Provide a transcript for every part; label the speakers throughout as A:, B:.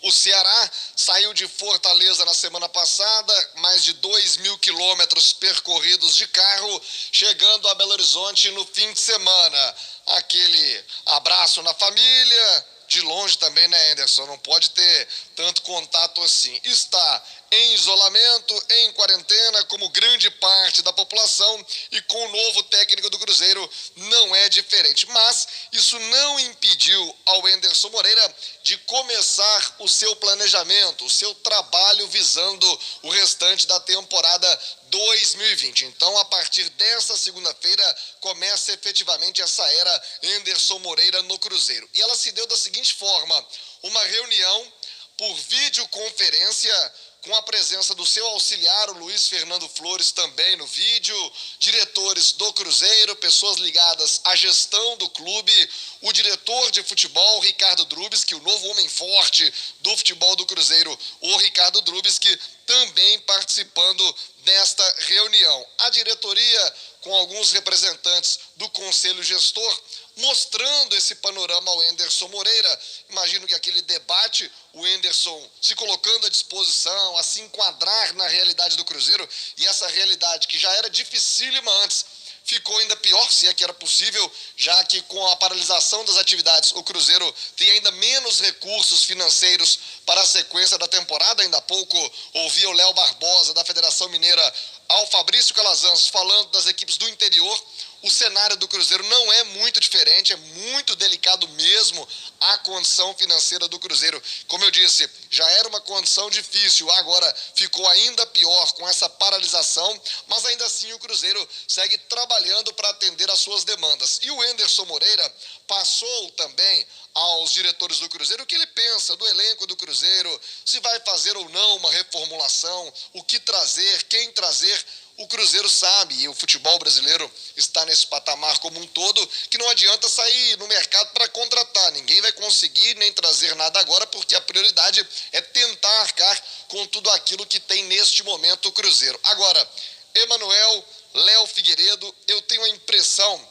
A: O Ceará saiu de Fortaleza na semana passada, mais de 2.000 quilômetros percorridos de carro, chegando a Belo Horizonte no fim de semana. Aquele abraço na família, de longe também, né, Anderson? Não pode ter tanto contato assim. Está em isolamento, em quarentena, como grande parte da população, e com o novo técnico do Cruzeiro não é diferente. Mas isso não impediu ao Anderson Moreira de começar o seu planejamento, o seu trabalho visando o restante da temporada 2020. Então, a partir desta segunda-feira, começa efetivamente essa era Anderson Moreira no Cruzeiro. E ela se deu da seguinte forma: uma reunião por videoconferência com a presença do seu auxiliar, o Luiz Fernando Flores, também no vídeo, diretores do Cruzeiro, pessoas ligadas à gestão do clube, o diretor de futebol, Ricardo Drubsky, o novo homem forte do futebol do Cruzeiro, o Ricardo Drubsky, também participando desta reunião. A diretoria, com alguns representantes do conselho gestor, mostrando esse panorama ao Anderson Moreira. Imagino que aquele debate, o Anderson se colocando à disposição, a se enquadrar na realidade do Cruzeiro, e essa realidade que já era dificílima antes, ficou ainda pior, se é que era possível, já que com a paralisação das atividades, o Cruzeiro tem ainda menos recursos financeiros para a sequência da temporada. Ainda há pouco ouvi o Léo Barbosa, da Federação Mineira, ao Fabrício Calazans, falando das equipes do interior. O cenário do Cruzeiro não é muito diferente, é muito delicado mesmo a condição financeira do Cruzeiro. Como eu disse, já era uma condição difícil, agora ficou ainda pior com essa paralisação, mas ainda assim o Cruzeiro segue trabalhando para atender às suas demandas. E o Anderson Moreira passou também aos diretores do Cruzeiro o que ele pensa do elenco do Cruzeiro, se vai fazer ou não uma reformulação, o que trazer, quem trazer. O Cruzeiro sabe, e o futebol brasileiro está nesse patamar como um todo, que não adianta sair no mercado para contratar. Ninguém vai conseguir nem trazer nada agora, porque a prioridade é tentar arcar com tudo aquilo que tem neste momento o Cruzeiro. Agora, Emanuel, Léo Figueiredo, eu tenho a impressão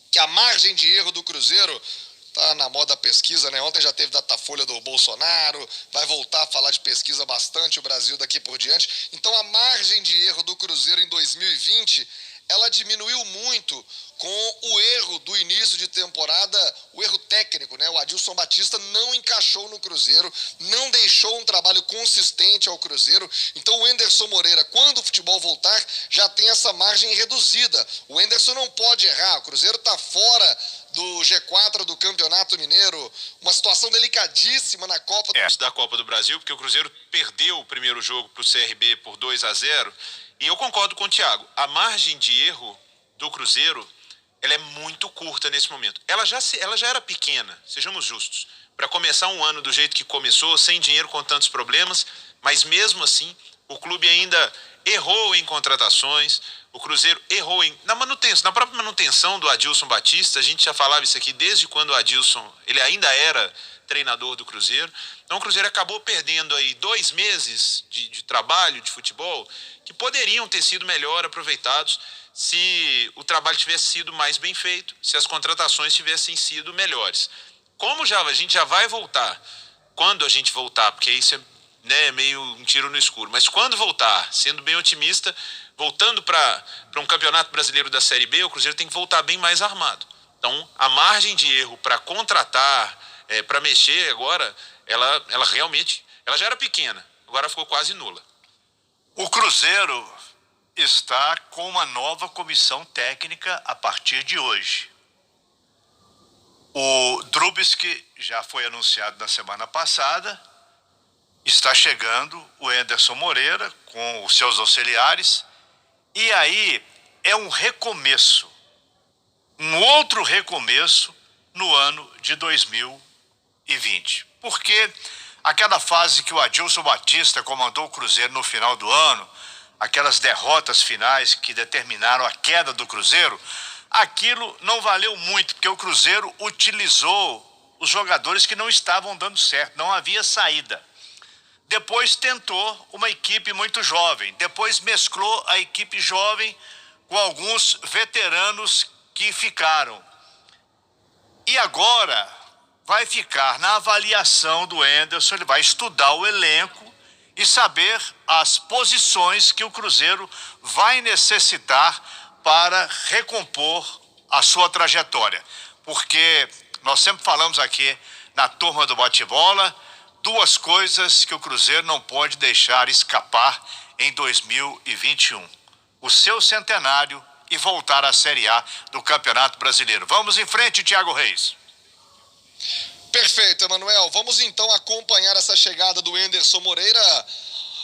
A: que a margem de erro do Cruzeiro tá na moda a pesquisa, né? Ontem já teve Datafolha do Bolsonaro, vai voltar a falar de pesquisa bastante o Brasil daqui por diante. Então a margem de erro do Cruzeiro em 2020, ela diminuiu muito com o erro do início de temporada, o erro técnico, né? O Adilson Batista não encaixou no Cruzeiro, não deixou um trabalho consistente ao Cruzeiro. Então o Anderson Moreira, quando o futebol voltar, já tem essa margem reduzida. O Anderson não pode errar, o Cruzeiro tá fora do G4 do Campeonato Mineiro, uma situação delicadíssima na Copa
B: da Copa do Brasil, porque o Cruzeiro perdeu o primeiro jogo para o CRB por 2-0, e eu concordo com o Thiago, a margem de erro do Cruzeiro, ela é muito curta nesse momento. Ela já era pequena, sejamos justos, para começar um ano do jeito que começou, sem dinheiro, com tantos problemas, mas mesmo assim, o clube ainda errou em contratações. O Cruzeiro errou na manutenção, na própria manutenção do Adilson Batista. A gente já falava isso aqui desde quando o Adilson, ele ainda era treinador do Cruzeiro. Então o Cruzeiro acabou perdendo aí 2 meses de trabalho, de futebol, que poderiam ter sido melhor aproveitados se o trabalho tivesse sido mais bem feito, se as contratações tivessem sido melhores. Como a gente já vai voltar, quando a gente voltar, porque isso é, né, meio um tiro no escuro, mas quando voltar, sendo bem otimista, voltando para um campeonato brasileiro da Série B, o Cruzeiro tem que voltar bem mais armado. Então, a margem de erro para contratar, para mexer agora, ela realmente, ela já era pequena, agora ficou quase nula.
C: O Cruzeiro está com uma nova comissão técnica a partir de hoje. O Drubsky já foi anunciado na semana passada, está chegando o Anderson Moreira com os seus auxiliares, e aí é um recomeço, um outro recomeço no ano de 2020. Porque aquela fase que o Adilson Batista comandou o Cruzeiro no final do ano, aquelas derrotas finais que determinaram a queda do Cruzeiro, aquilo não valeu muito, porque o Cruzeiro utilizou os jogadores que não estavam dando certo, não havia saída. Depois tentou uma equipe muito jovem, depois mesclou a equipe jovem com alguns veteranos que ficaram. E agora vai ficar na avaliação do Anderson, ele vai estudar o elenco e saber as posições que o Cruzeiro vai necessitar para recompor a sua trajetória. Porque nós sempre falamos aqui na turma do bate-bola, duas coisas que o Cruzeiro não pode deixar escapar em 2021. O seu centenário e voltar à Série A do Campeonato Brasileiro. Vamos em frente, Thiago Reis.
A: Perfeito, Emanuel. Vamos então acompanhar essa chegada do Anderson Moreira.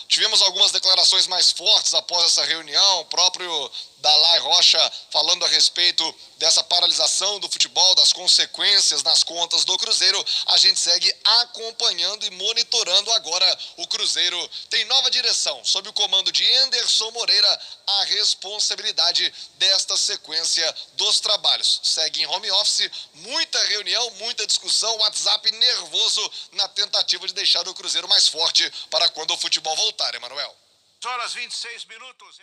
A: Tivemos algumas declarações mais fortes após essa reunião, o próprio Dalai Rocha falando a respeito dessa paralisação do futebol, das consequências nas contas do Cruzeiro. A gente segue acompanhando e monitorando agora. O Cruzeiro tem nova direção, sob o comando de Anderson Moreira, a responsabilidade desta sequência dos trabalhos. Segue em home office, muita reunião, muita discussão, WhatsApp nervoso na tentativa de deixar o Cruzeiro mais forte para quando o futebol voltar, Emanuel.
C: Horas 26 minutos.